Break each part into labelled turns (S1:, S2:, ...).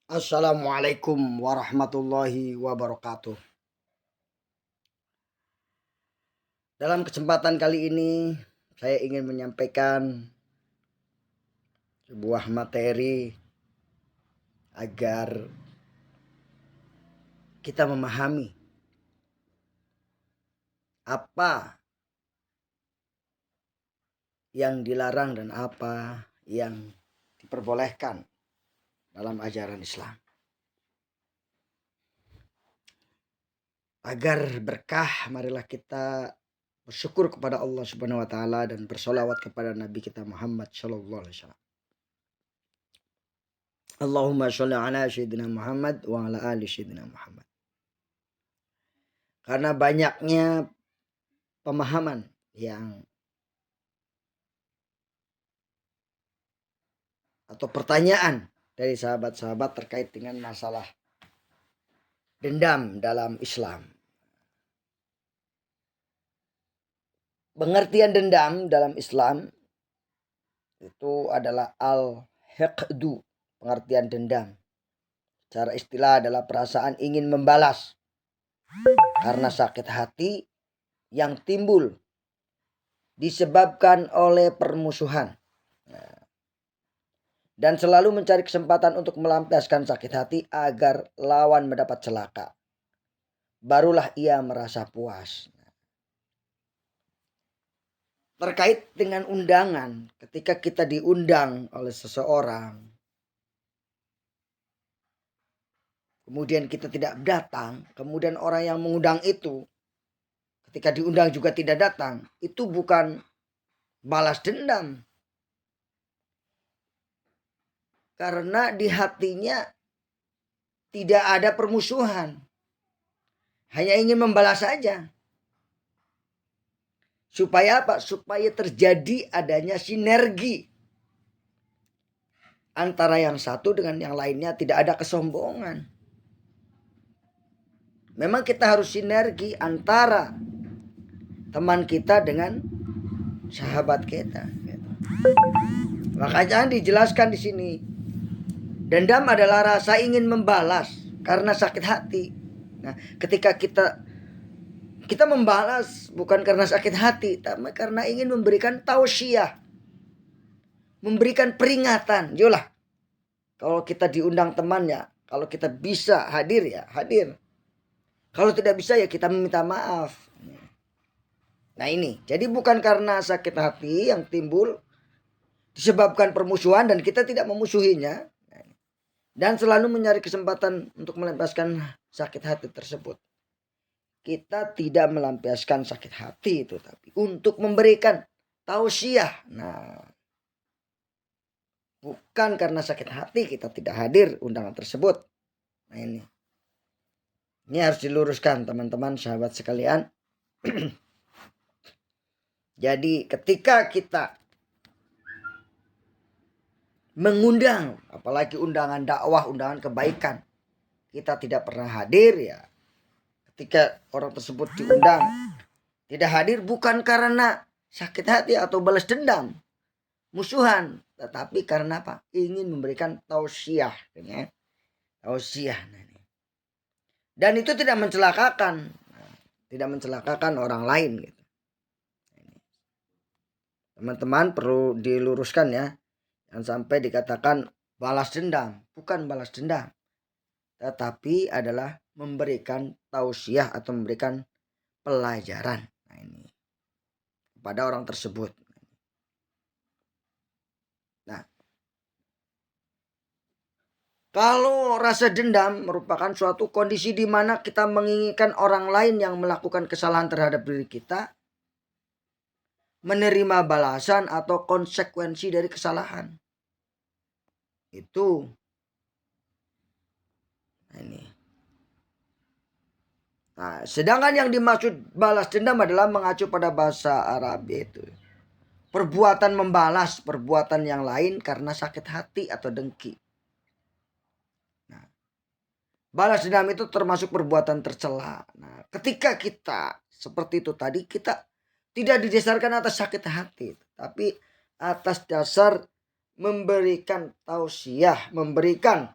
S1: Assalamualaikum warahmatullahi wabarakatuh. Dalam kesempatan kali ini saya ingin menyampaikan sebuah materi agar kita memahami apa yang dilarang dan apa yang diperbolehkan dalam ajaran Islam. Agar berkah, marilah kita bersyukur kepada Allah Subhanahu wa taala dan bersolawat kepada Nabi kita Muhammad sallallahu alaihi wasallam. Allahumma sholli ala sayyidina Muhammad wa ala ali sayyidina Muhammad. Karena banyaknya pemahaman yang atau pertanyaan dari sahabat-sahabat terkait dengan masalah dendam dalam Islam. Pengertian dendam dalam Islam itu adalah al-hiqdu, pengertian dendam. Secara istilah adalah perasaan ingin membalas karena sakit hati yang timbul disebabkan oleh permusuhan. Dan selalu mencari kesempatan untuk melampiaskan sakit hati agar lawan mendapat celaka. Barulah ia merasa puas. Terkait dengan undangan, ketika kita diundang oleh seseorang, kemudian kita tidak datang, kemudian orang yang mengundang itu ketika diundang juga tidak datang, itu bukan balas dendam. Karena di hatinya tidak ada permusuhan. Hanya ingin membalas saja. Supaya apa? Supaya terjadi adanya sinergi antara yang satu dengan yang lainnya, tidak ada kesombongan. Memang kita harus sinergi antara teman kita dengan sahabat kita. Makanya dijelaskan di sini, dendam adalah rasa ingin membalas karena sakit hati. Nah, ketika kita membalas bukan karena sakit hati, tapi karena ingin memberikan tausiah, memberikan peringatan. Yolah, kalau kita diundang temannya, kalau kita bisa hadir ya hadir. Kalau tidak bisa ya kita meminta maaf. Nah ini, jadi bukan karena sakit hati yang timbul disebabkan permusuhan dan kita tidak memusuhinya. Dan selalu mencari kesempatan untuk melepaskan sakit hati tersebut. Kita tidak melampiaskan sakit hati itu, tapi untuk memberikan tausiah. Nah, bukan karena sakit hati kita tidak hadir undangan tersebut. Nah ini harus diluruskan teman-teman sahabat sekalian. Jadi ketika kita mengundang, apalagi undangan dakwah, undangan kebaikan, kita tidak pernah hadir ya. Ketika orang tersebut diundang tidak hadir bukan karena sakit hati atau balas dendam, musuhan, tetapi karena apa? Ingin memberikan tausiah, ya. Tausiah. Dan itu tidak mencelakakan, orang lain. Gitu. Teman-teman perlu diluruskan ya, jangan sampai dikatakan balas dendam, bukan balas dendam, tetapi adalah memberikan tausiah atau memberikan pelajaran. Nah ini kepada orang tersebut. Nah, kalau rasa dendam merupakan suatu kondisi di mana kita menginginkan orang lain yang melakukan kesalahan terhadap diri kita menerima balasan atau konsekuensi dari kesalahan. Itu. Nah, ini. Nah, sedangkan yang dimaksud balas dendam adalah mengacu pada bahasa Arab, yaitu perbuatan membalas perbuatan yang lain karena sakit hati atau dengki. Nah, balas dendam itu termasuk perbuatan tercela. Nah, ketika kita seperti itu tadi, kita tidak didasarkan atas sakit hati, tapi atas dasar memberikan tausiah, memberikan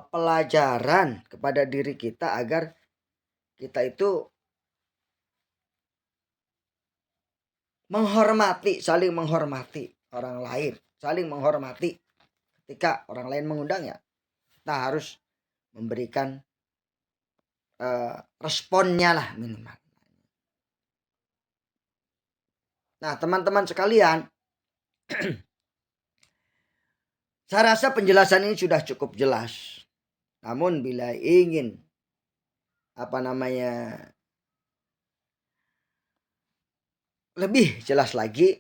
S1: pelajaran kepada diri kita agar kita itu saling menghormati orang lain, saling menghormati. Ketika orang lain mengundang ya, kita harus memberikan responnya lah minimal. Nah, teman-teman sekalian, saya rasa penjelasan ini sudah cukup jelas. Namun bila ingin lebih jelas lagi,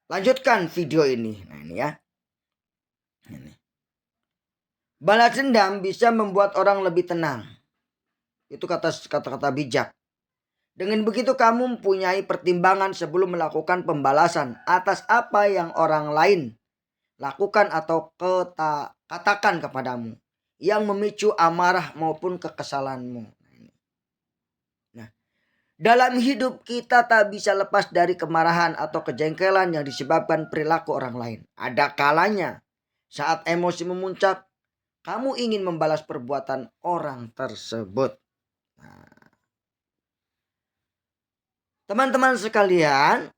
S1: lanjutkan video ini. Nah, ini ya. Ini. Balas dendam bisa membuat orang lebih tenang. Itu kata-kata bijak. Dengan begitu kamu mempunyai pertimbangan sebelum melakukan pembalasan atas apa yang orang lain lakukan atau katakan kepadamu yang memicu amarah maupun kekesalanmu. Nah, dalam hidup kita tak bisa lepas dari kemarahan atau kejengkelan yang disebabkan perilaku orang lain. Ada kalanya saat emosi memuncak, kamu ingin membalas perbuatan orang tersebut. Nah, teman-teman sekalian,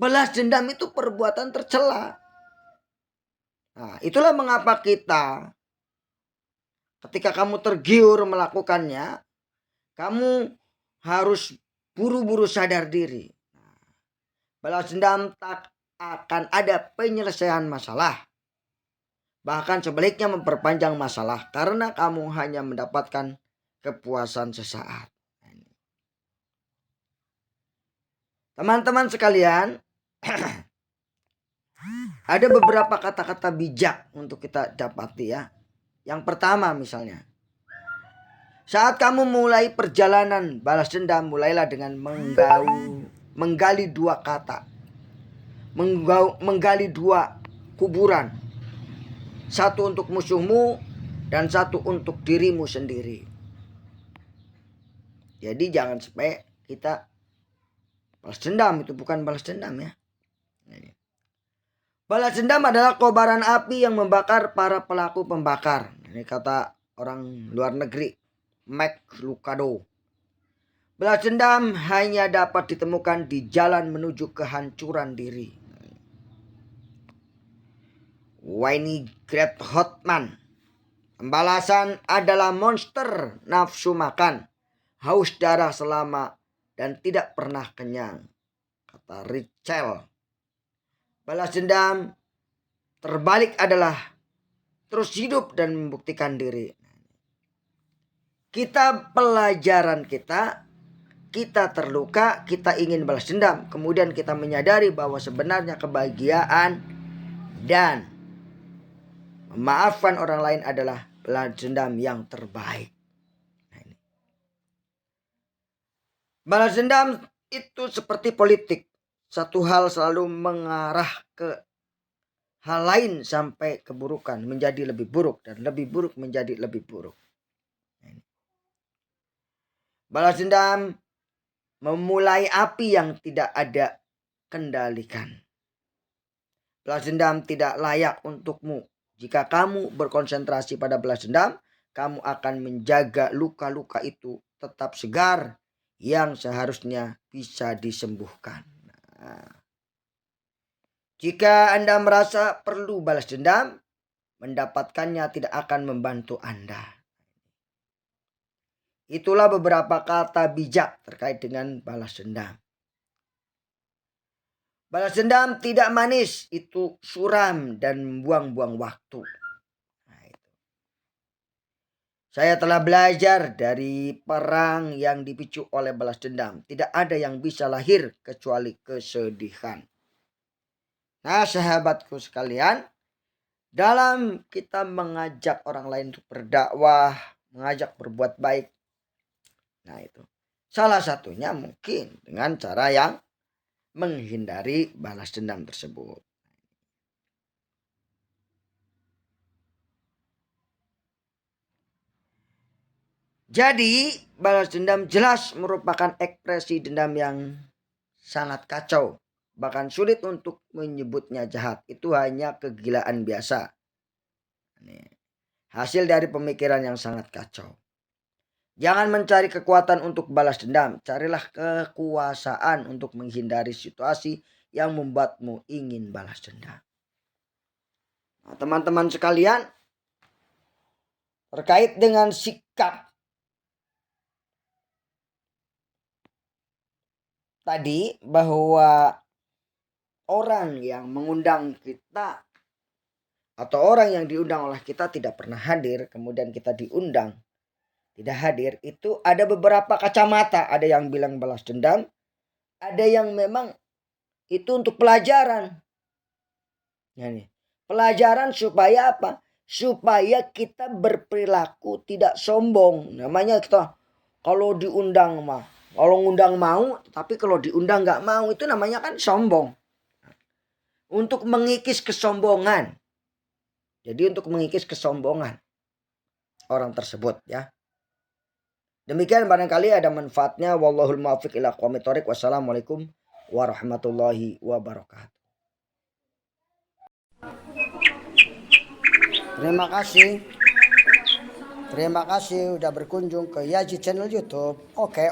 S1: balas dendam itu perbuatan tercela. Nah, itulah mengapa kita ketika kamu tergiur melakukannya, kamu harus buru-buru sadar diri. Balas dendam tak akan ada penyelesaian masalah. Bahkan sebaliknya memperpanjang masalah karena kamu hanya mendapatkan kepuasan sesaat. Teman-teman sekalian, ada beberapa kata-kata bijak untuk kita dapati ya. Yang pertama misalnya, saat kamu mulai perjalanan balas dendam, mulailah dengan menggali dua kata. Menggali dua kuburan. Satu untuk musuhmu dan satu untuk dirimu sendiri. Jadi jangan sampai kita balas dendam, itu bukan balas dendam ya. Balas dendam adalah kobaran api yang membakar para pelaku pembakar. Ini kata orang luar negeri, Mac Lucado. Balas dendam hanya dapat ditemukan di jalan menuju kehancuran diri. Wayne Great Hotman. Pembalasan adalah monster nafsu makan, haus darah selama dan tidak pernah kenyang. Kata Richel. Balas dendam terbalik adalah terus hidup dan membuktikan diri. Pelajaran kita terluka, kita ingin balas dendam. Kemudian kita menyadari bahwa sebenarnya kebahagiaan dan memaafkan orang lain adalah balas dendam yang terbaik. Balas dendam itu seperti politik. Satu hal selalu mengarah ke hal lain sampai keburukan menjadi lebih buruk dan lebih buruk menjadi lebih buruk. Balas dendam memulai api yang tidak ada kendalikan. Balas dendam tidak layak untukmu. Jika kamu berkonsentrasi pada balas dendam, kamu akan menjaga luka-luka itu tetap segar yang seharusnya bisa disembuhkan. Jika Anda merasa perlu balas dendam, mendapatkannya tidak akan membantu Anda. Itulah beberapa kata bijak terkait dengan balas dendam. Balas dendam tidak manis, itu suram dan membuang-buang waktu. Saya telah belajar dari perang yang dipicu oleh balas dendam. Tidak ada yang bisa lahir kecuali kesedihan. Nah, sahabatku sekalian, dalam kita mengajak orang lain untuk berdakwah, mengajak berbuat baik. Nah, itu salah satunya mungkin dengan cara yang menghindari balas dendam tersebut. Jadi, balas dendam jelas merupakan ekspresi dendam yang sangat kacau. bahkan sulit untuk menyebutnya jahat. Itu hanya kegilaan biasa. Hasil dari pemikiran yang sangat kacau. Jangan mencari kekuatan untuk balas dendam. Carilah kekuasaan untuk menghindari situasi yang membuatmu ingin balas dendam. Nah, teman-teman sekalian, terkait dengan sikap tadi, bahwa orang yang mengundang kita atau orang yang diundang oleh kita tidak pernah hadir, kemudian kita diundang tidak hadir, itu ada beberapa kacamata. Ada yang bilang balas dendam, ada yang memang itu untuk pelajaran. Pelajaran supaya apa? Supaya kita berperilaku tidak sombong. Namanya kita kalau diundang mah, kalau ngundang mau, tapi kalau diundang nggak mau, itu namanya kan sombong. Untuk mengikis kesombongan. Jadi untuk mengikis kesombongan orang tersebut ya. Demikian barangkali ada manfaatnya. Wallahul muwaffiq ila aqwamit thoriq. Wassalamualaikum warahmatullahi wabarakatuh. Terima kasih udah berkunjung ke Yaji channel YouTube. Oke.